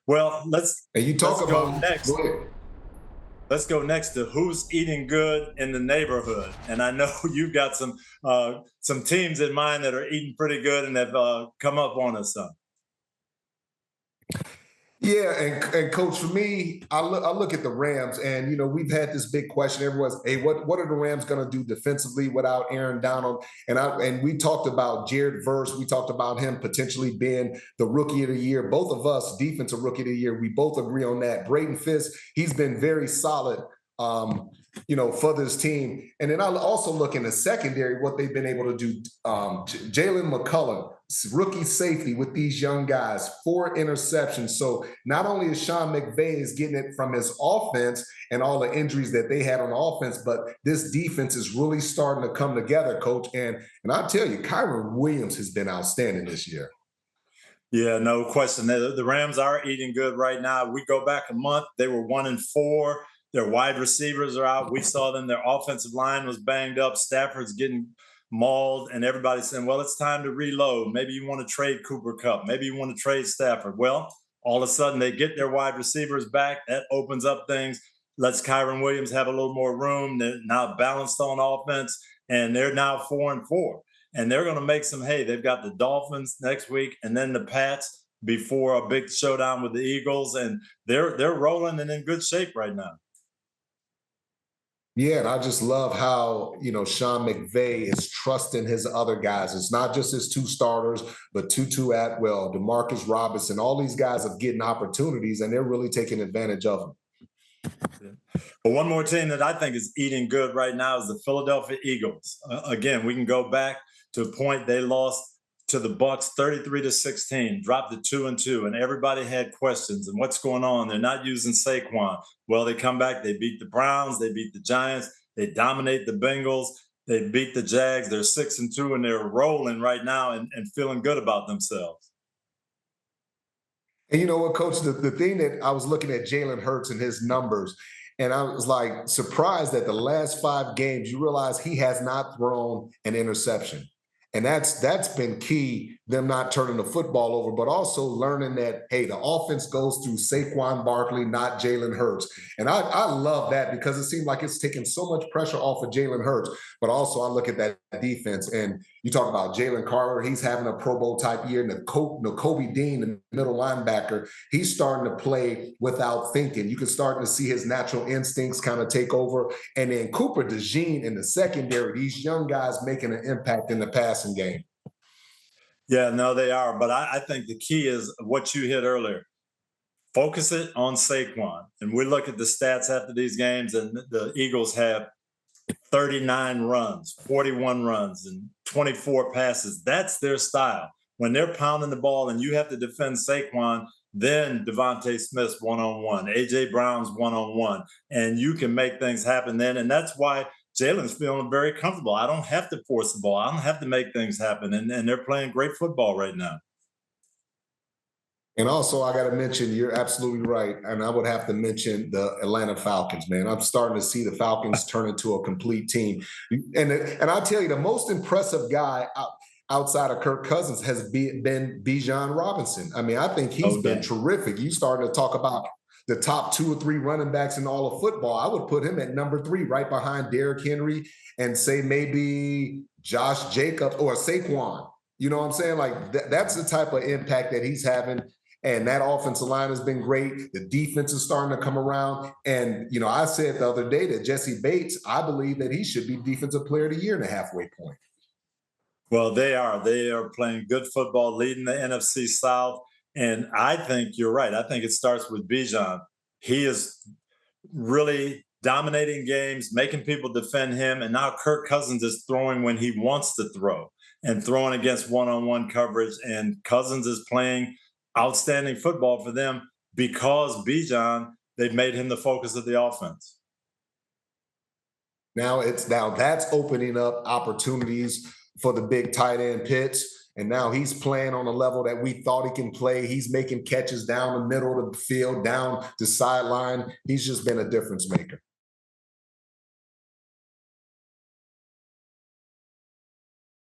Well, let's And you talk let's go about, go next. ahead. Let's go next to who's eating good in the neighborhood. And I know you've got some teams in mind that are eating pretty good and have come up on us some. Yeah, and coach, for me, I look at the Rams, and we've had this big question. Everyone's, hey, what are the Rams going to do defensively without Aaron Donald? And we talked about Jared Verse. We talked about him potentially being the rookie of the year. Both of us, defensive rookie of the year. We both agree on that. Braden Fisk, he's been very solid. For this team. And then I'll also look in the secondary, what they've been able to do. Jalen McCullum, rookie safety with these young guys, 4 interceptions. So not only is Sean McVay is getting it from his offense and all the injuries that they had on offense, but this defense is really starting to come together, coach. And I'll tell you, Kyron Williams has been outstanding this year. Yeah, no question. The Rams are eating good right now. We go back a month, they were 1-4. Their wide receivers are out. We saw them. Their offensive line was banged up. Stafford's getting mauled, and everybody's saying, well, it's time to reload. Maybe you want to trade Cooper Kupp. Maybe you want to trade Stafford. Well, all of a sudden they get their wide receivers back. That opens up things, lets Kyron Williams have a little more room. They're now balanced on offense, and they're now 4-4. And they're going to make some hay. They've got the Dolphins next week and then the Pats before a big showdown with the Eagles. And they're rolling and in good shape right now. Yeah, and I just love how, Sean McVay is trusting his other guys. It's not just his 2 starters, but Tutu Atwell, Demarcus Robinson, all these guys are getting opportunities, and they're really taking advantage of them. But one more team that I think is eating good right now is the Philadelphia Eagles. Again, we can go back to a point they lost to the Bucs 33-16, dropped to 2-2, and everybody had questions and what's going on. They're not using Saquon. Well, they come back, they beat the Browns, they beat the Giants, they dominate the Bengals, they beat the Jags. They're 6-2, and they're rolling right now and feeling good about themselves. And you know what, Coach? The thing that I was looking at Jalen Hurts and his numbers, and I was like surprised that the last 5 games, you realize he has not thrown an interception. And that's been key, them not turning the football over, but also learning that, hey, the offense goes through Saquon Barkley, not Jalen Hurts. And I love that because it seems like it's taking so much pressure off of Jalen Hurts. But also I look at that defense, and you talk about Jalen Carter, he's having a Pro Bowl type year. Nakobe Dean, the middle linebacker, he's starting to play without thinking. You can start to see his natural instincts kind of take over. And then Cooper DeJean in the secondary, these young guys making an impact in the passing game. Yeah, no, they are. But I think the key is what you hit earlier. Focus it on Saquon. And we look at the stats after these games, and the Eagles have 39 runs, 41 runs, and 24 passes. That's their style. When they're pounding the ball and you have to defend Saquon, then Devontae Smith's one-on-one, A.J. Brown's one-on-one, and you can make things happen then. And that's why Jalen's feeling very comfortable. I don't have to force the ball. I don't have to make things happen. And they're playing great football right now. And also, I got to mention, you're absolutely right. And I would have to mention the Atlanta Falcons, man. I'm starting to see the Falcons turn into a complete team. And I'll tell you, the most impressive guy outside of Kirk Cousins has been Bijan Robinson. I mean, I think he's been terrific. You started to talk about the top 2 or 3 running backs in all of football. I would put him at number 3, right behind Derrick Henry, and say maybe Josh Jacobs or Saquon. You know what I'm saying? Like that's the type of impact that he's having. And that offensive line has been great. The defense is starting to come around. And, I said the other day that Jesse Bates, I believe that he should be Defensive Player of the Year in the halfway point. Well, they are. They are playing good football, leading the NFC South. And I think you're right. I think it starts with Bijan. He is really dominating games, making people defend him. And now Kirk Cousins is throwing when he wants to throw and throwing against one-on-one coverage. And Cousins is playing outstanding football for them because Bijan, they've made him the focus of the offense. Now that's opening up opportunities for the big tight end Pitts. And now he's playing on a level that we thought he can play. He's making catches down the middle of the field, down the sideline. He's just been a difference maker.